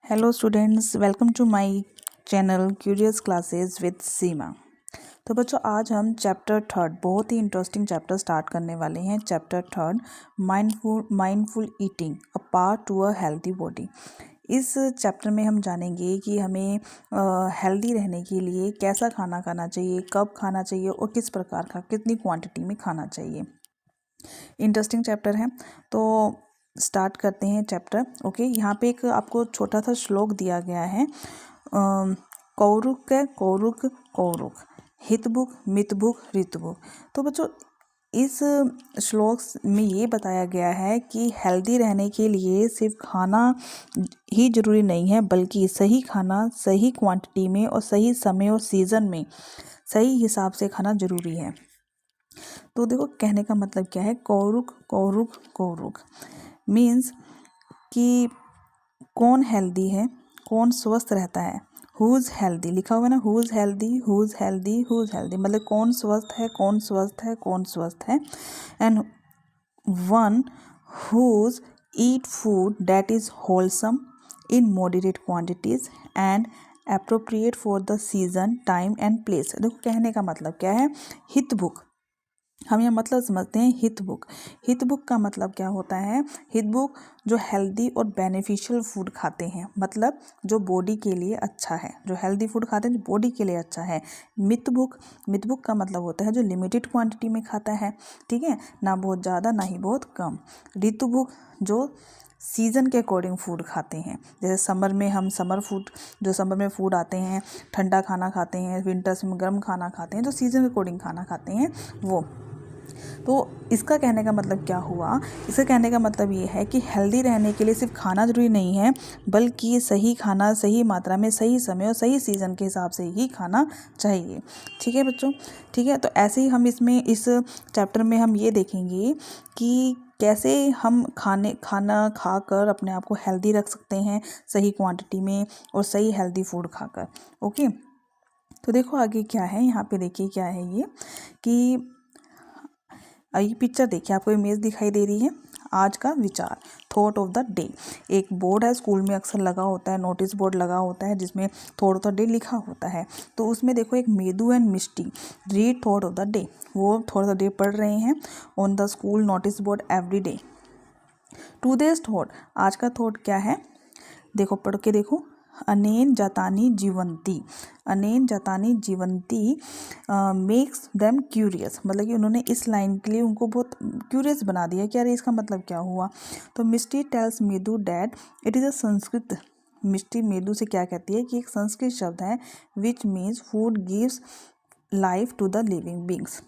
Hello students, welcome to my channel curious classes with Seema. तो बच्चों, आज हम चैप्टर थर्ड, बहुत ही इंटरेस्टिंग चैप्टर स्टार्ट करने वाले हैं। Chapter third, mindful eating, a part to a healthy body. इस चैप्टर में हम जानेंगे कि हमें हेल्दी रहने के लिए कैसा खाना खाना चाहिए, कब खाना चाहिए और किस प्रकार का, कितनी क्वांटिटी में खाना चाहिए। इंटरेस्टिंग चैप्टर है, तो स्टार्ट करते हैं चैप्टर। ओके, यहाँ पे एक आपको छोटा सा श्लोक दिया गया है। कौरुक कौरुक कौरुक, हितभुक मितभुक ऋतभुक। तो बच्चों, इस श्लोक में ये बताया गया है कि हेल्दी रहने के लिए सिर्फ खाना ही ज़रूरी नहीं है, बल्कि सही खाना सही क्वांटिटी में और सही समय और सीज़न में सही हिसाब से खाना ज़रूरी है। तो देखो, कहने का मतलब क्या है, कौरुक कौरुक कौरुक मीन्स कि कौन हेल्दी है, कौन स्वस्थ रहता है। हु इज़ हेल्दी लिखा हुआ है ना, who is healthy who is healthy who is healthy, मतलब कौन स्वस्थ है कौन स्वस्थ है कौन स्वस्थ है। And one who eat food that is wholesome in moderate quantities and appropriate for the season time and place. देखो, कहने का मतलब क्या है, हितभुक। हम यह मतलब समझते हैं हितभुक। हितभुक का मतलब क्या होता है, हितभुक जो हेल्दी और बेनिफिशियल फूड खाते हैं, मतलब जो बॉडी के लिए अच्छा है, जो हेल्दी फूड खाते हैं जो बॉडी के लिए अच्छा है। मितभुक, मितभुक का मतलब होता है जो लिमिटेड क्वांटिटी में खाता है, ठीक है, ना बहुत ज़्यादा ना ही बहुत कम। ऋतुभुक जो सीज़न के अकॉर्डिंग फूड खाते हैं, जैसे समर में हम समर फूड, जो समर में फूड आते हैं, ठंडा खाना खाते हैं, विंटर्स में गर्म खाना खाते हैं, जो सीज़न के अकॉर्डिंग खाना खाते हैं वो। तो इसका कहने का मतलब क्या हुआ, इसका कहने का मतलब ये है कि हेल्दी रहने के लिए सिर्फ खाना ज़रूरी नहीं है, बल्कि सही खाना सही मात्रा में सही समय और सही सीज़न के हिसाब से ही खाना चाहिए। ठीक है बच्चों, ठीक है। तो ऐसे ही हम इस चैप्टर में हम ये देखेंगे कि कैसे हम खाना खाकर अपने आप को हेल्दी रख सकते हैं, सही क्वांटिटी में और सही हेल्दी फूड खाकर। ओके, तो देखो आगे क्या है, यहाँ पे देखिए क्या है ये कि ये पिक्चर देखिए, आपको इमेज दिखाई दे रही है। आज का विचार, थॉट ऑफ द डे। एक बोर्ड है, स्कूल में अक्सर लगा होता है, नोटिस बोर्ड लगा होता है जिसमें थॉट ऑफ द डे लिखा होता है। तो उसमें देखो, एक medu and Mishti read thought of the day, वो थॉट ऑफ द डे पढ़ रहे हैं on the school notice board every day. Today's thought, आज का थॉट क्या है, देखो पढ़ के देखो। अनेन जातानी जीवंती, अनेन जातानी जीवंती मेक्स देम क्यूरियस, मतलब कि उन्होंने इस लाइन के लिए उनको बहुत क्यूरियस बना दिया कि अरे इसका मतलब क्या हुआ। तो Mishti tells Medu that it is a Sanskrit, Mishti Medu से क्या कहती है कि एक संस्कृत शब्द है which means food gives life to the living beings,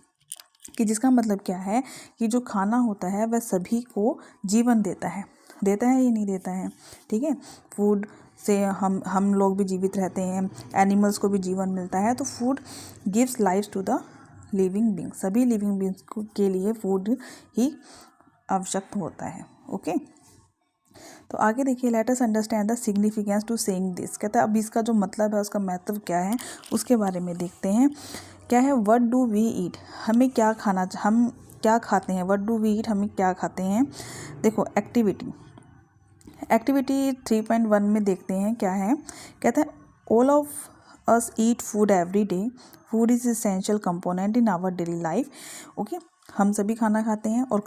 कि जिसका मतलब क्या है कि जो खाना होता है वह सभी को जीवन देता है, देता है या नहीं देता है। ठीक है, फूड से हम लोग भी जीवित रहते हैं, एनिमल्स को भी जीवन मिलता है। तो food gives life to the living being, सभी लिविंग बींग्स के लिए फूड ही आवश्यक होता है। ओके, तो आगे देखिए, let us understand the significance to saying this. कहता है अब इसका जो मतलब है, उसका महत्व क्या है, उसके बारे में देखते हैं। क्या है, व्हाट डू वी ईट, हमें क्या खाना, हम क्या खाते हैं, व्हाट डू वी ईट, हमें क्या खाते हैं। देखो, एक्टिविटी 3.1 में देखते हैं क्या है। कहता है all of us eat food every day, food is essential component in our daily life. Okay, हम सभी खाना खाते हैं और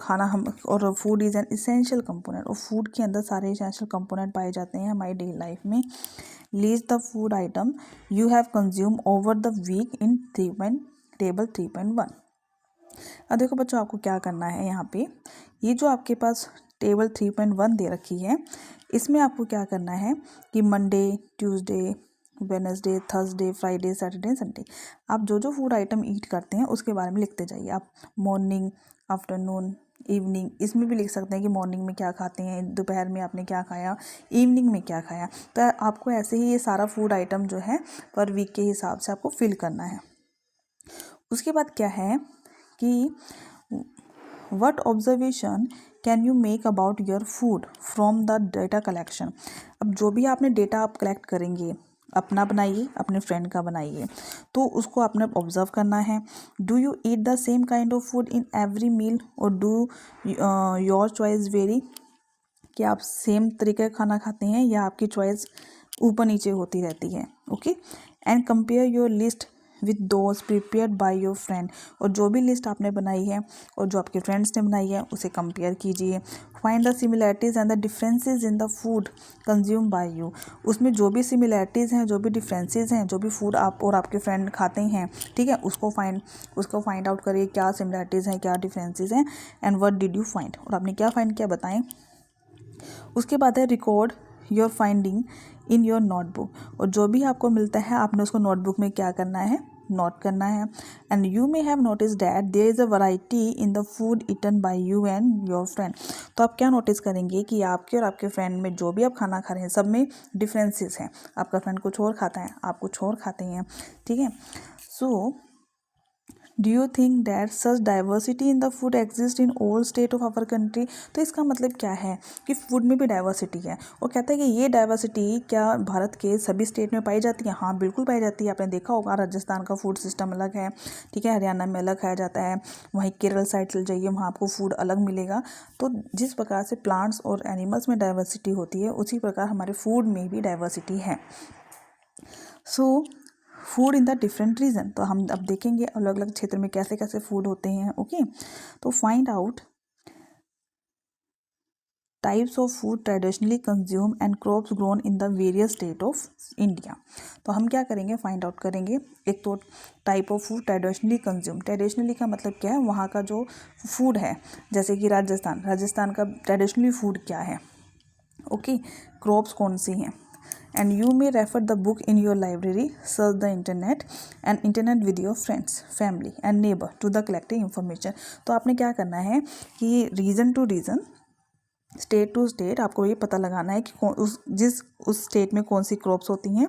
food is an essential component, और फूड के अंदर सारे इसेंशियल कंपोनेंट पाए जाते हैं हमारी डेली लाइफ में। List the food item you have consume over the week in table 3.1। अब देखो बच्चों, आपको क्या करना है, यहाँ पे ये जो आपके पास टेबल 3.1 दे रखी है, इसमें आपको क्या करना है कि Monday, Tuesday, Wednesday, Thursday, Friday, Saturday, Sunday, आप जो जो फूड आइटम ईट करते हैं उसके बारे में लिखते जाइए। आप मॉर्निंग, आफ्टरनून, इवनिंग, इसमें भी लिख सकते हैं कि मॉर्निंग में क्या खाते हैं, दोपहर में आपने क्या खाया, इवनिंग में क्या खाया। तो आपको ऐसे ही ये सारा फूड आइटम जो है पर वीक के हिसाब से आपको फिल करना है। उसके बाद क्या है कि what observation can you make about your food from the data collection। अब जो भी आपने डेटा आप कलेक्ट करेंगे, अपना बनाइए, अपने फ्रेंड का बनाइए, तो उसको आपने ऑब्जर्व करना है। Do you eat the same kind of food in every meal और डू योर चॉइस वेरी, कि आप सेम तरीके का खाना खाते हैं या आपकी चॉइस ऊपर नीचे होती रहती है। Okay, and compare your list with those prepared by your friend, और जो भी लिस्ट आपने बनाई है और जो आपके फ्रेंड्स ने बनाई है उसे कंपेयर कीजिए। Find the similarities and the differences in the food consume by you, उसमें जो भी सिमिलैरिटीज़ हैं, जो भी डिफरेंसेस हैं, जो भी फूड आप और आपके फ्रेंड खाते हैं, ठीक है, उसको फाइंड आउट करिए क्या सिमिलैरिटीज़ हैं, क्या डिफरेंसेस हैं, and what did you find, और आपने क्या फाइंड किया बताएं। उसके बाद है record your finding in your notebook, और जो भी आपको मिलता है आपने उसको नोटबुक में क्या करना है, नोट करना है। And you may have notice that there is a variety in the food eaten by you and your friend, तो आप क्या नोटिस करेंगे कि आपके और आपके फ्रेंड में जो भी आप खाना खा रहे हैं सब में डिफरेंसेस हैं। आपका फ्रेंड कुछ और खाता है, आप कुछ और खाते हैं, ठीक है। So do you think that such diversity in the food exist in all state of our country, तो इसका मतलब क्या है कि फूड में भी डाइवर्सिटी है। और कहता है कि ये डाइवर्सिटी क्या भारत के सभी स्टेट में पाई जाती है। हाँ बिल्कुल पाई जाती है। आपने देखा होगा राजस्थान का फूड सिस्टम अलग है, ठीक है, हरियाणा में अलग खाया जाता है, वहीं केरल साइड चल जाइए वहाँ आपको फूड अलग मिलेगा। तो जिस प्रकार से प्लांट्स और एनिमल्स में डाइवर्सिटी होती है उसी प्रकार हमारे फूड में भी डाइवर्सिटी है। So food in the different region, तो हम अब देखेंगे अलग अलग क्षेत्र में कैसे कैसे फूड होते हैं। ओके, तो find out types of food traditionally consume and crops grown in the various state of India, तो हम क्या करेंगे, फाइंड आउट करेंगे। एक तो type of food traditionally consume, traditionally का मतलब क्या है, वहाँ का जो फूड है, जैसे कि राजस्थान का ट्रेडिशनली फूड क्या है। ओके, क्रॉप्स कौन सी हैं, and you may refer the book in your library, search the internet with your friends, family and neighbor to the collecting information। तो आपने क्या करना है कि region to region, state to state आपको ये पता लगाना है कि उस स्टेट में कौन सी क्रॉप्स होती हैं,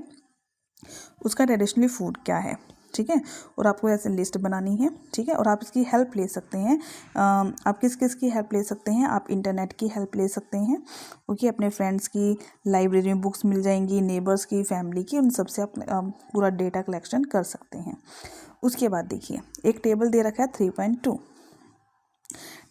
उसका ट्रेडिशनली फूड क्या है, ठीक है। और आपको ऐसे लिस्ट बनानी है, ठीक है। और आप इसकी हेल्प ले सकते हैं, आप किस किस की हेल्प ले सकते हैं, आप इंटरनेट की हेल्प ले सकते हैं। ओके, अपने फ्रेंड्स की लाइब्रेरी में बुक्स मिल जाएंगी, नेबर्स की, फैमिली की, उन सबसे आप पूरा डेटा कलेक्शन कर सकते हैं। उसके बाद देखिए एक टेबल दे रखा है 3.2।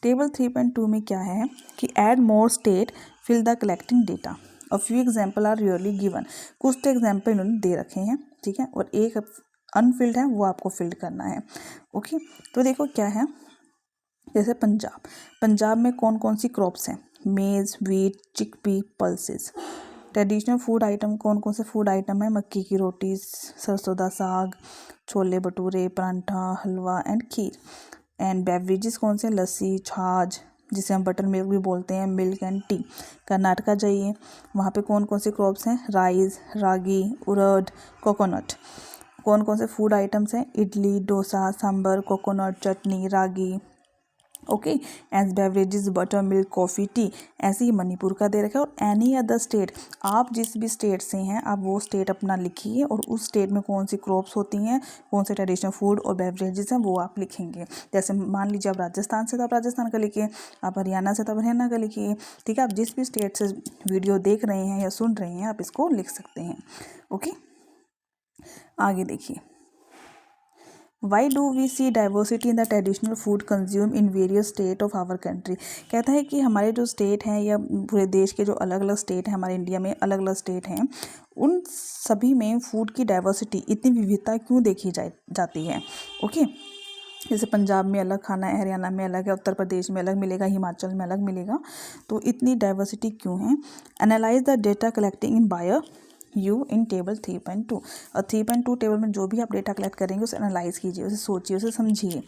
टेबल 3.2 में क्या है कि add more state fill the collecting data, a few example are really given, कुछ एग्जाम्पल इन्होंने दे रखे हैं, ठीक है, और एक अनफिल्ड है वो आपको फिल्ड करना है। ओके, तो देखो क्या है, जैसे पंजाब में कौन कौन सी क्रॉप्स हैं, मेज़, wheat, chickpea, pulses. Traditional food item कौन कौन से फूड आइटम है, मक्की की रोटी, सरसों दा साग, छोले भटूरे, परांठा, हलवा एंड खीर। एंड बेवरेजेस कौन से, लस्सी, छाछ, जिसे हम बटर मिल्क भी बोलते हैं, मिल्क एंड टी। कर्नाटका जाइए, वहाँ पे कौन कौन से क्रॉप्स हैं, राइस, रागी, उड़द, कोकोनट। कौन कौन से फूड आइटम्स हैं, idli, dosa, sambar, coconut chutney, ragi. Okay, as beverages buttermilk, coffee, tea. ऐसे ही मणिपुर का दे रखा है। और एनी अदर स्टेट, आप जिस भी स्टेट से हैं आप वो स्टेट अपना लिखिए और उस स्टेट में कौन सी क्रॉप्स होती हैं, कौन से ट्रेडिशनल फूड और बेवरेजेस हैं वो आप लिखेंगे। जैसे मान लीजिए आप राजस्थान से तो आप राजस्थान का लिखिए, आप हरियाणा से तो आप हरियाणा का लिखिए, ठीक है। आप जिस भी स्टेट से वीडियो देख रहे हैं या सुन रहे हैं आप इसको लिख सकते हैं। ओके, आगे देखिए, why do we see diversity in the traditional food consume in various state of our country. कहता है कि हमारे जो स्टेट हैं या पूरे देश के जो अलग अलग स्टेट हैं, हमारे इंडिया में अलग अलग स्टेट हैं, उन सभी में फूड की डाइवर्सिटी, इतनी विविधता क्यों देखी जाती है। ओके, जैसे पंजाब में अलग खाना है, हरियाणा में अलग है, उत्तर प्रदेश में अलग मिलेगा, हिमाचल में अलग मिलेगा, तो इतनी डाइवर्सिटी क्यों है। Analyse the data collecting in by you in table 3.2। और 3.2 टेबल में जो भी आप डेटा कलेक्ट करेंगे उसे एनालाइज कीजिए, उसे सोचिए, उसे समझिए।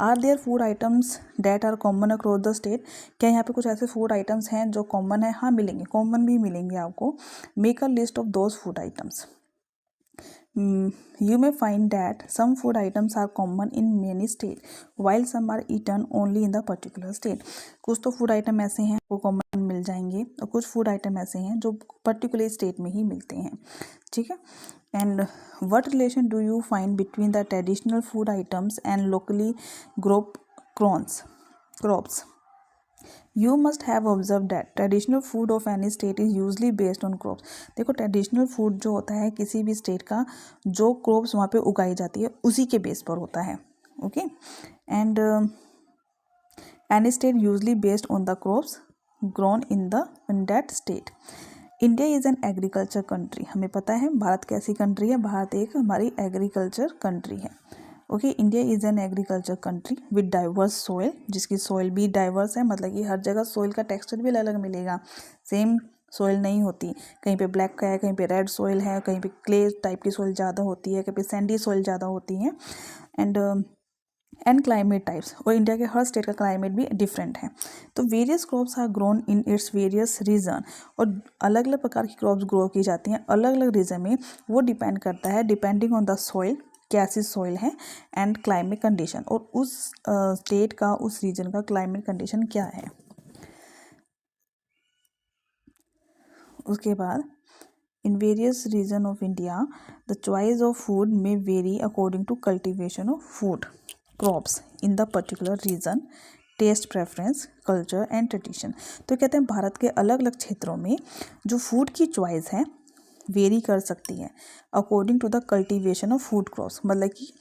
Are there food items that are common across the state, क्या यहाँ पे कुछ ऐसे फूड आइटम्स हैं जो कॉमन है। हाँ मिलेंगे, कॉमन भी मिलेंगे आपको। Make a list of those food items. You may find that some food items are common in many states while some are eaten only in the particular state। कुछ तो फूड आइटम ऐसे हैं वो common मिल जाएंगे और कुछ food item ऐसे हैं जो पर्टिकुलर स्टेट में ही मिलते हैं, ठीक है। And what relation do you find between the traditional food items and locally grope crops. You must have observe that traditional food of any state is usually based on crops. देखो traditional food जो होता है किसी भी state का, जो crops वहाँ पे उगाई जाती है उसी के बेस पर होता है। Okay, and any state usually based on the crops grown in that state. India is an agriculture country. हमें पता है भारत कैसी कंट्री है. भारत एक हमारी एग्रीकल्चर कंट्री है. Okay, India is an agriculture country with diverse soil. जिसकी सोइल भी डाइवर्स है, मतलब कि हर जगह सोइल का टेक्सचर भी अलग अलग मिलेगा. सेम सोइल नहीं होती. कहीं पे ब्लैक का है, कहीं पे रेड सोइल है, कहीं पे क्ले टाइप की सोइल ज़्यादा होती है, कहीं पे सैंडी सोइल ज़्यादा होती है. And climate types. और इंडिया के हर स्टेट का क्लाइमेट भी डिफरेंट है. तो various crops are grown in its various region. और अलग अलग प्रकार की क्रॉप्स ग्रो की जाती हैं अलग अलग रीजन में. वो डिपेंड करता है डिपेंडिंग ऑन द सॉइल, कैसी सॉइल है, एंड क्लाइमेट कंडीशन. और उस स्टेट का, उस रीजन का क्लाइमेट कंडीशन क्या है. उसके बाद in various region of India, the choice of food may vary according to cultivation of food crops in the particular region, taste preference, culture and tradition. तो कहते हैं भारत के अलग अलग क्षेत्रों में जो फूड की चॉइस है वेरी कर सकती है according to the cultivation of food crops. मतलब कि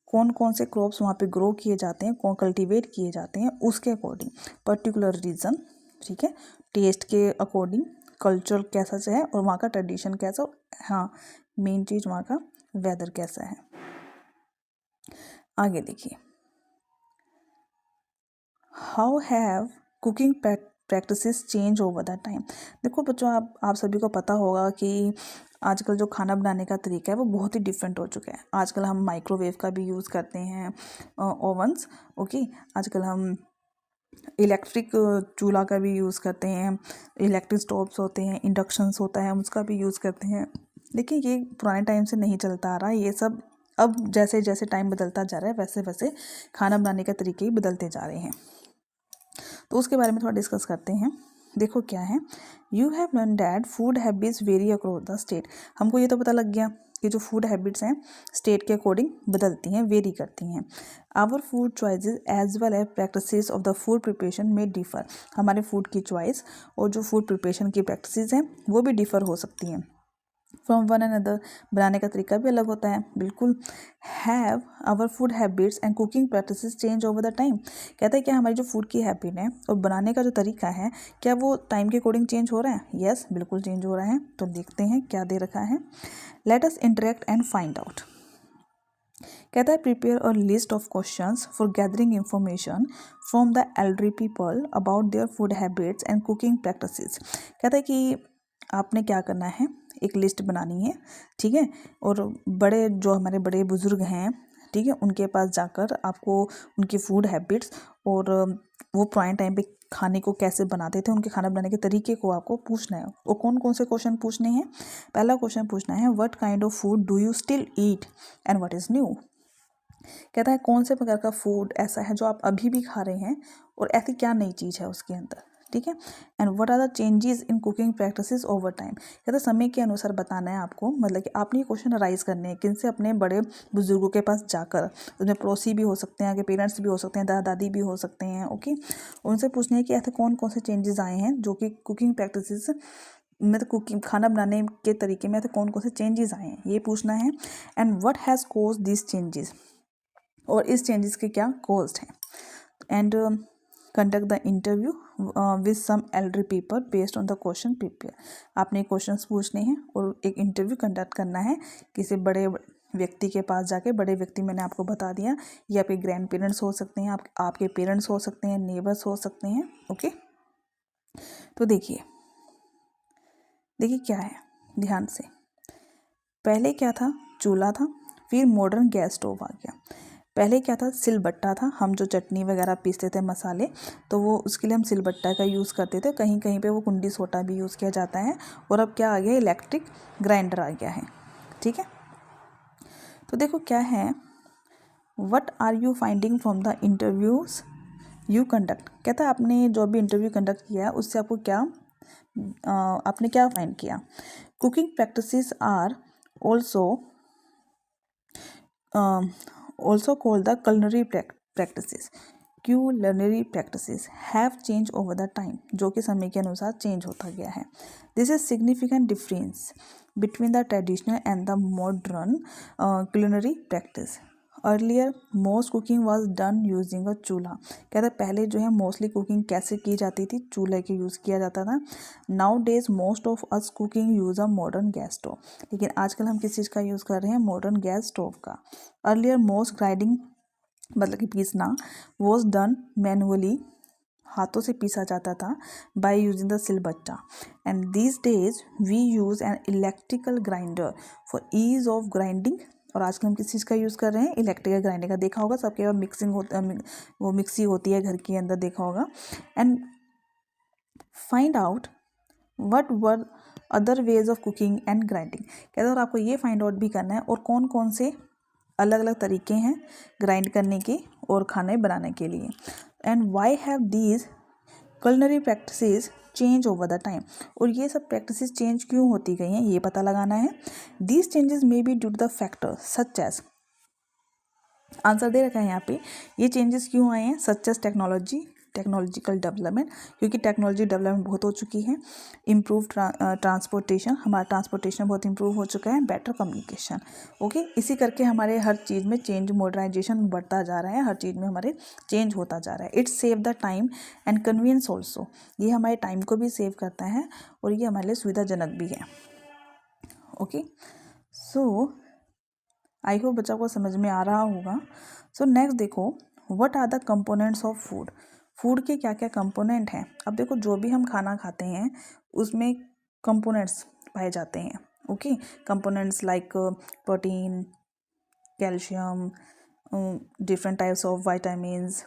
कौन कौन से क्रॉप्स वहाँ पे ग्रो किए जाते हैं, कौन कल्टीवेट किए जाते हैं, उसके अकॉर्डिंग पर्टिकुलर रीजन. ठीक है, टेस्ट के अकॉर्डिंग, कल्चर कैसा है और वहाँ का ट्रेडिशन कैसा. हाँ, मेन चीज़ वहाँ का वेदर कैसा है. आगे देखिए, how have cooking practices change over the time. देखो बच्चों, आप सभी को पता होगा कि आजकल जो खाना बनाने का तरीका है वो बहुत ही डिफरेंट हो चुका है. आजकल हम माइक्रोवेव का भी यूज़ करते हैं, ओवन्स. ओके, आजकल हम इलेक्ट्रिक चूल्हा का भी यूज़ करते हैं, इलेक्ट्रिक स्टोव्स होते हैं, इंडक्शंस होता है, हम उसका भी यूज़ करते हैं. लेकिन ये पुराने टाइम से नहीं चलता आ रहा है. ये सब अब जैसे जैसे टाइम बदलता जा रहा है वैसे वैसे खाना बनाने के तरीके ही बदलते जा रहे हैं. तो उसके बारे में थोड़ा डिस्कस करते हैं. देखो क्या है, you have learn that food habits vary across the state. हमको ये तो पता लग गया कि जो फूड हैबिट्स हैं स्टेट के अकॉर्डिंग बदलती हैं, वेरी करती हैं. Our food choices as well as practices of the food preparation में डिफर. हमारे फूड की चॉइस और जो फूड प्रिपरेशन की प्रैक्टिसेस हैं वो भी डिफर हो सकती हैं फ्रॉम वन अनदर. बनाने का तरीका भी अलग होता है. बिल्कुल. Have our food habits and cooking practices change over the time. कहता है कि हमारी जो फूड की हैबिट है और बनाने का जो तरीका है क्या वो टाइम के अकॉर्डिंग चेंज हो रहा है. यस, बिल्कुल चेंज हो रहा है. तो देखते हैं क्या दे रखा है. Let us interact and find out. कहता है prepare a list of questions for gathering information from the elderly people about their food habits and cooking practices. कहता है कि आपने क्या करना है, एक लिस्ट बनानी है. ठीक है, और बड़े जो हमारे बड़े बुजुर्ग हैं, ठीक है, उनके पास जाकर आपको उनकी फूड हैबिट्स और वो पुराने टाइम पे खाने को कैसे बनाते थे, उनके खाना बनाने के तरीके को आपको पूछना है. और कौन कौन से क्वेश्चन पूछने हैं. पहला क्वेश्चन पूछना है, what kind of food do you still eat and what is new. कहता है कौन से प्रकार का फूड ऐसा है जो आप अभी भी खा रहे हैं और ऐसी क्या नई चीज़ है उसके अंदर. ठीक है, and what are the changes in cooking practices over time. कहता समय के अनुसार बताना है आपको. मतलब कि आपने ये क्वेश्चन राइज करने हैं किन से, अपने बड़े बुजुर्गों के पास जाकर. उसमें पड़ोसी भी हो सकते हैं, आगे पेरेंट्स भी हो सकते हैं, दादा दादी भी हो सकते हैं. ओके, उनसे पूछना है कि ऐसे कौन कौन से चेंजेस आए हैं जो कि कुकिंग प्रैक्टिसेस में, तो कुकिंग खाना बनाने के तरीके में ऐसे कौन कौन से चेंजेस आए हैं ये पूछना है. And what has cause this changes, और इस चेंजेस के क्या कॉस्ट हैं. And conduct the interview with some elder people based on the question prepare. आपने क्वेश्चंस पूछने हैं और एक इंटरव्यू कंडक्ट करना है किसी बड़े व्यक्ति के पास जाके. बड़े व्यक्ति मैंने आपको बता दिया, ये आपके ग्रैंड पेरेंट्स हो सकते हैं, आपके पेरेंट्स हो सकते हैं, नेबर्स हो सकते हैं. ओके, तो देखिए क्या है ध्यान से. पहले क्या था, चूल्हा था. फिर मॉडर्न गैस स्टोव आ गया. पहले क्या था, सिलबट्टा था. हम जो चटनी वगैरह पीसते थे मसाले, तो वो उसके लिए हम सिलबट्टा का यूज़ करते थे. कहीं कहीं पे वो कुंडी सोटा भी यूज़ किया जाता है. और अब क्या आ गया, इलेक्ट्रिक ग्राइंडर आ गया है. ठीक है, तो देखो क्या है, what are you finding from the interviews you conduct. कहता है आपने जो भी इंटरव्यू कंडक्ट किया है उससे आपको क्या आपने क्या फाइंड किया. Cooking practices are also called the culinary practices. culinary practices have changed over the time, जो कि समय के अनुसार चेंज होता गया है. This is significant difference between the traditional and the modern culinary practice. Earlier most cooking was done using a चूल्हा। कहते हैं पहले जो है मोस्टली कुकिंग कैसे की जाती थी, चूल्हे के यूज़ किया जाता था। Now days most of us cooking use a modern gas stove. लेकिन आजकल हम किस चीज़ का यूज़ कर रहे हैं, मॉडर्न गैस स्टोव का। अर्लियर मोस्ट ग्राइंडिंग मतलब कि पीसना वॉज डन मैनुअली, हाथों से पीसा जाता था, by using the silbatta. And these days we use an electrical grinder for ease of grinding. और आजकल हम किस चीज़ का यूज़ कर रहे हैं, इलेक्ट्रिकल ग्राइंडर का। देखा होगा सबके पास मिक्सिंग होता वो मिक्सी होती है घर के अंदर, देखा होगा। And find out what were other ways of cooking and grinding. कहते हैं और आपको ये फाइंड आउट भी करना है और कौन कौन से अलग अलग तरीके हैं ग्राइंड करने के और खाने बनाने के लिए। And why have these culinary practices change over the time. और ये सब प्रैक्टिसेस चेंज क्यों होती गई हैं, ये पता लगाना है। These changes may be due to the factor such as, answer दे रखा है यहाँ पे, ये चेंजेस क्यों आए हैं, सच एज टेक्नोलॉजिकल डेवलपमेंट, क्योंकि टेक्नोलॉजी डेवलपमेंट बहुत हो चुकी है। इम्प्रूव ट्रांसपोर्टेशन, हमारा ट्रांसपोर्टेशन बहुत इम्प्रूव हो चुका है। Better communication, okay. इसी करके हमारे हर चीज़ में चेंज, मॉडर्नाइजेशन बढ़ता जा रहा है, हर चीज़ में हमारे चेंज होता जा रहा है। It's save the time and convenience also, ये हमारे टाइम को भी सेव करता है और ये हमारे लिए सुविधाजनक भी है, ओके। सो आई होप बच्चा को समझ में आ रहा होगा। सो नेक्स्ट देखो, what are the components of food. Food के क्या क्या कंपोनेंट हैं। अब देखो जो भी हम खाना खाते हैं उसमें कंपोनेंट्स पाए जाते हैं, okay. Components like protein, calcium, different types of vitamins,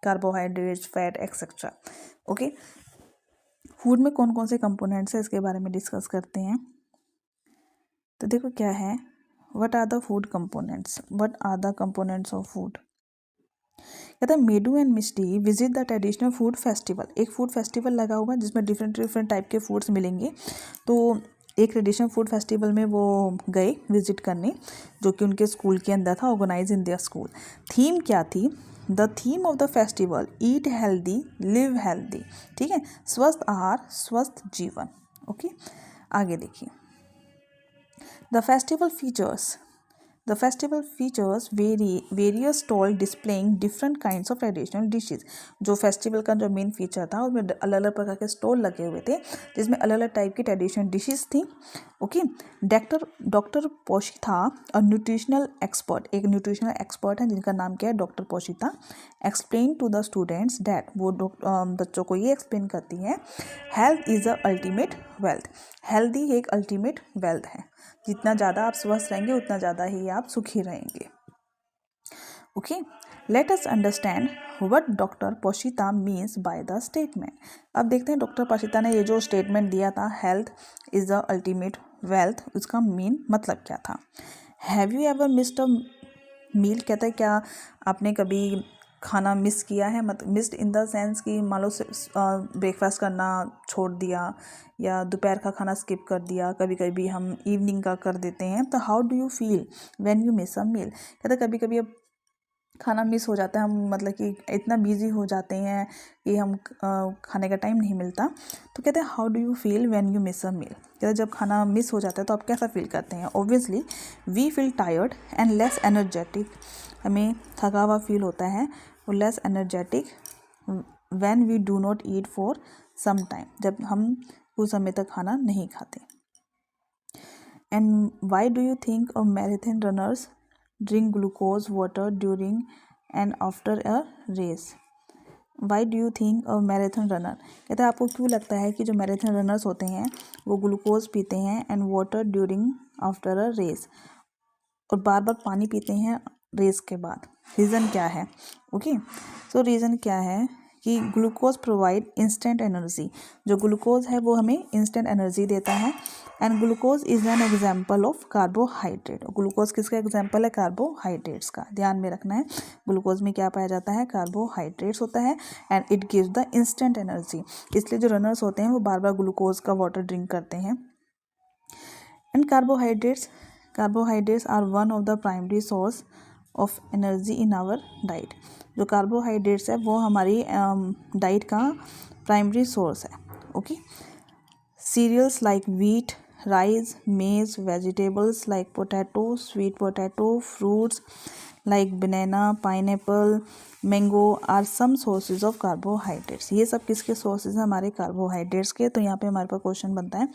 carbohydrates, fat etcetera, okay. Food में कौन कौन से कंपोनेंट्स हैं इसके बारे में डिस्कस करते हैं। तो देखो क्या है, What are the food components? What are the components of food? कहता है Medu and Mishti visit the traditional food festival. एक फूड फेस्टिवल लगा हुआ जिसमें डिफरेंट टाइप के फूड्स मिलेंगे। तो एक ट्रेडिशनल फूड फेस्टिवल में वो गए विजिट करने, जो कि उनके स्कूल के अंदर था, organise in their school. Theme क्या थी, the theme of the festival eat healthy live healthy, ठीक है, स्वस्थ आहार स्वस्थ जीवन, ओके। आगे देखिए, The festival features various stalls displaying different kinds of traditional dishes। जो फेस्टिवल का जो मेन फीचर था उसमें अलग अलग प्रकार के स्टॉल लगे हुए थे जिसमें अलग अलग टाइप की ट्रेडिशनल डिशेस थी, ओके। डॉक्टर पोशिता और न्यूट्रिशनल एक्सपर्ट, एक न्यूट्रिशनल एक्सपर्ट है जिनका नाम क्या है, doctor Poshita, explain to the students that, वो बच्चों को ये एक्सप्लेन करती है, health is a ultimate wealth. Healthy एक अल्टीमेट वेल्थ है, जितना ज़्यादा आप स्वस्थ रहेंगे उतना ज़्यादा ही आप सुखी रहेंगे, okay. Let us understand what doctor Poshita means by the statement. अब देखते हैं डॉक्टर पोशिता ने ये जो स्टेटमेंट दिया था, health is the ultimate wealth, उसका मेन मतलब क्या था। Have you ever missed a meal, कहता है क्या आपने कभी खाना मिस किया है, मतलब मिस्ड इन द सेंस कि मान लो ब्रेकफास्ट करना छोड़ दिया या दोपहर का खाना स्किप कर दिया, कभी कभी हम इवनिंग का कर देते हैं। तो how do you feel when you miss a meal. कहते कभी कभी अब खाना मिस हो जाता है, हम मतलब कि इतना बिजी हो जाते हैं कि हम खाने का टाइम नहीं मिलता। तो कहते हैं how do you feel when you miss a meal. कहते हैं जब खाना मिस हो जाता है तो आप कैसा फील करते हैं। Obviously we feel tired and less energetic, हमें थका हुआ फील होता है और less energetic when we do not eat for some time, जब हम कुछ समय तक खाना नहीं खाते। And why do you think a marathon runners drink glucose water during and after a race. Why do you think a marathon runner, कहते हैं आपको क्यों लगता है कि जो मैराथन रनर्स होते हैं वो ग्लूकोज पीते हैं and water during after a race, और बार बार पानी पीते हैं रेस के बाद। रीज़न क्या है, ओके। सो रीज़न क्या है कि ग्लूकोज प्रोवाइड इंस्टेंट एनर्जी, जो ग्लूकोज है वो हमें इंस्टेंट एनर्जी देता है। And glucose is an example of carbohydrate, glucose किसका एग्जाम्पल है, कार्बोहाइड्रेट्स का, ध्यान में रखना है। ग्लूकोज में क्या पाया जाता है, कार्बोहाइड्रेट्स होता है and it gives the instant energy, इसलिए जो रनर्स होते हैं वो बार बार ग्लूकोज का वाटर ड्रिंक करते हैं। And carbohydrates are one of the primary source of energy in our diet, जो कार्बोहाइड्रेट्स है वो हमारी डाइट का प्राइमरी सोर्स है, okay. Cereals like wheat, rice, maize, vegetables like potato, sweet potato, fruits like banana, pineapple, mango are some sources of carbohydrates. ये सब किसके sources हैं? हमारे कार्बोहाइड्रेट्स के। तो यहाँ पे हमारे पास क्वेश्चन बनता है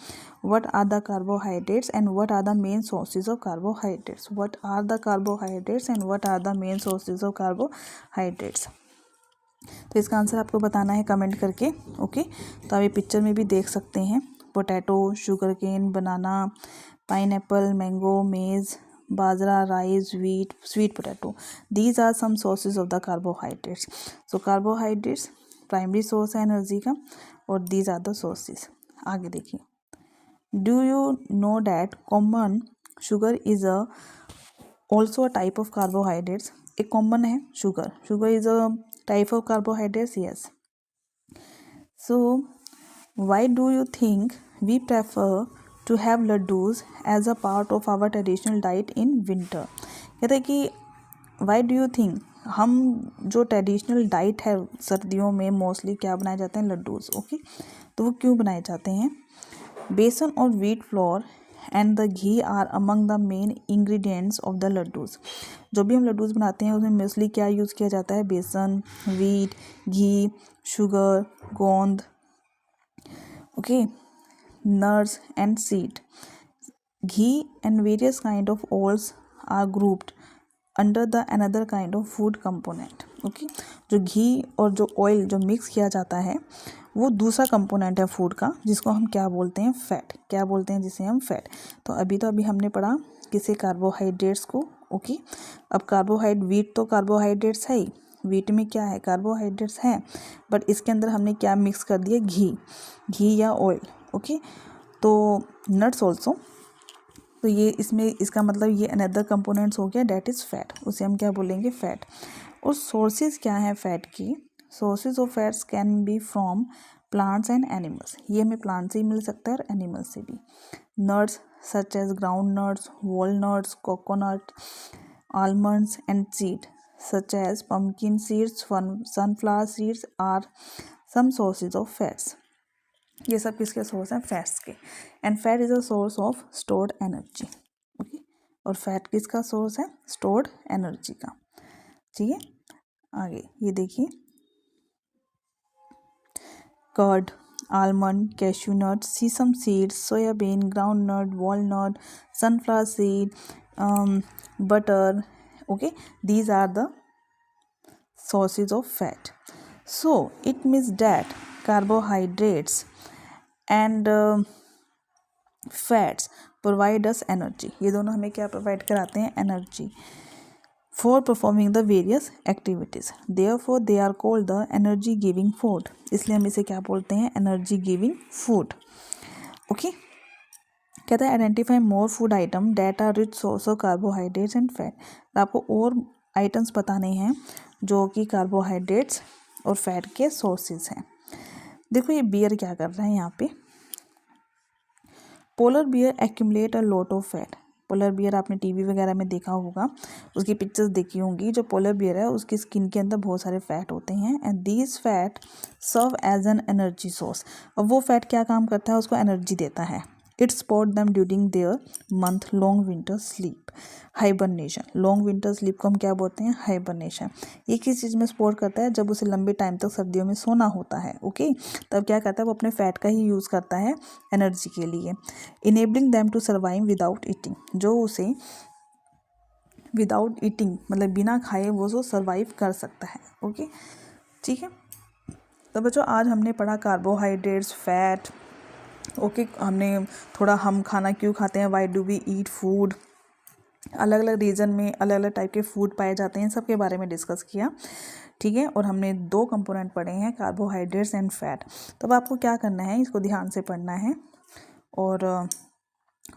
what are the carbohydrates and what are the main sources of carbohydrates. What are the carbohydrates and what are the main sources of carbohydrates. तो इसका आंसर आपको बताना है कमेंट करके। ओके, तो आप ये पिक्चर में भी देख सकते हैं potato, sugar cane, banana, pineapple, mango, maize, bajra, rice, wheat, sweet potato. These are some sources of the carbohydrates. So carbohydrates primary source है एनर्जी का और दीज आर द सोर्सेज। आगे देखिए, do you know that common sugar is also a type of carbohydrates. एक common है sugar, sugar is a type of carbohydrates. Yes. So why do you think we prefer to have laddus as a part of our traditional diet in winter? कहते हैं कि why do you think, हम जो traditional diet है सर्दियों में mostly क्या बनाए जाते हैं? लड्डूज। ओके, तो वो क्यों बनाए जाते हैं? बेसन और wheat flour and the ghee are among the main ingredients of the laddoos. जो भी हम लड्डूज बनाते हैं उसमें मोस्टली क्या यूज़ किया जाता है? बेसन, व्हीट, घी, शुगर, गोंद, okay, nuts and seed. Ghee and various kind of oils are grouped under the another kind of food component. okay, जो घी और जो ऑयल जो मिक्स किया जाता है वो दूसरा कंपोनेंट है फूड का, जिसको हम क्या बोलते हैं? फैट। क्या बोलते हैं जिसे हम? फैट। तो अभी हमने पढ़ा किसे? कार्बोहाइड्रेट्स को। ओके, अब व्हीट तो कार्बोहाइड्रेट्स है ही, व्हीट में क्या है? कार्बोहाइड्रेट्स हैं, बट इसके अंदर हमने क्या मिक्स कर दिया? घी या ऑयल। ओके, तो नट्स ऑल्सो, तो ये इसमें इसका मतलब ये अनदर कंपोनेंट्स हो गया, डेट इज़ फैट। उसे हम क्या बोलेंगे? फैट। और सोर्सेज क्या है फैट की? Sources of fats can be from plants and animals. ये हमें प्लांट से ही मिल सकता है और एनिमल्स से भी। Nuts such as ground nuts, walnuts, coconut, almonds and seed such as pumpkin seeds, sunflower seeds are some sources of fats. ये सब किसके सोर्स हैं? फैट्स के। And fat is a source of stored energy. Okay, और fat किसका source है? Stored energy का। ठीक है, आगे ये देखिए, curd, almond, cashew nut, sesame seeds, soybean, ground nut, walnut, sunflower seed, butter. okay, these are the sources of fat. So it means that carbohydrates and fats provide us energy. ये दोनों हमें क्या प्रोवाइड कराते हैं? Energy for performing the various activities. Therefore they are called the energy giving food. इसलिए हम इसे क्या बोलते हैं? Energy giving food. ओके, कहता है identify more food item that are rich source of carbohydrates and fat. आपको और आइटम्स बताने हैं जो कि कार्बोहाइड्रेट्स और फैट के सोर्सेज हैं। देखो ये बियर क्या कर रहा है यहाँ पे, polar bear accumulate a lot of fat. Polar bear आपने टीवी वगैरह में देखा होगा, उसकी पिक्चर्स देखी होंगी। जो पोलर बियर है उसकी स्किन के अंदर बहुत सारे फैट होते हैं and these fat serve as an energy source. अब वो फैट क्या काम करता है? उसको एनर्जी देता है। It support them during their month long winter sleep, hibernation. Long winter sleep को हम क्या बोलते हैं? हाइबरनेशन। ये किस चीज़ में सपोर्ट करता है? जब उसे लंबे टाइम तक सर्दियों में सोना होता है। ओके, तब क्या करता है? वो अपने फैट का ही यूज़ करता है एनर्जी के लिए। Enabling them to survive without eating, जो उसे विदाउट ईटिंग मतलब बिना खाए वो जो सर्वाइव कर सकता है। ओके, ठीक है। तो बच्चों आज हमने पढ़ा कार्बोहाइड्रेट्स, फैट। ओके, हमने थोड़ा हम खाना क्यों खाते हैं, why do we eat food, अलग अलग रीजन में अलग अलग टाइप के फूड पाए जाते हैं, सब के बारे में डिस्कस किया। ठीक है, और हमने 2 कंपोनेंट पढ़े हैं, कार्बोहाइड्रेट्स एंड फैट। तो अब आपको क्या करना है? इसको ध्यान से पढ़ना है। और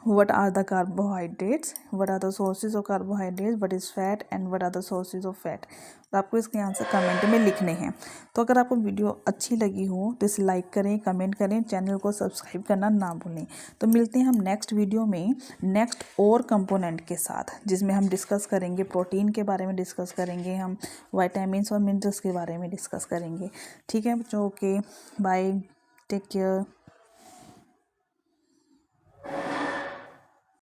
what are the carbohydrates, what are the sources of carbohydrates, what is fat and what are the sources of fat। तो आपको इसके आंसर कमेंट में लिखने हैं। तो अगर आपको वीडियो अच्छी लगी हो तो इसे लाइक करें, कमेंट करें, चैनल को सब्सक्राइब करना ना भूलें। तो मिलते हैं हम नेक्स्ट वीडियो में नेक्स्ट और कंपोनेंट के साथ, जिसमें हम डिस्कस करेंगे प्रोटीन के बारे में, डिस्कस करेंगे हम विटामिन्स और मिनरल्स के बारे में डिस्कस करेंगे। ठीक है बच्चों, ओके, बाय, टेक केयर।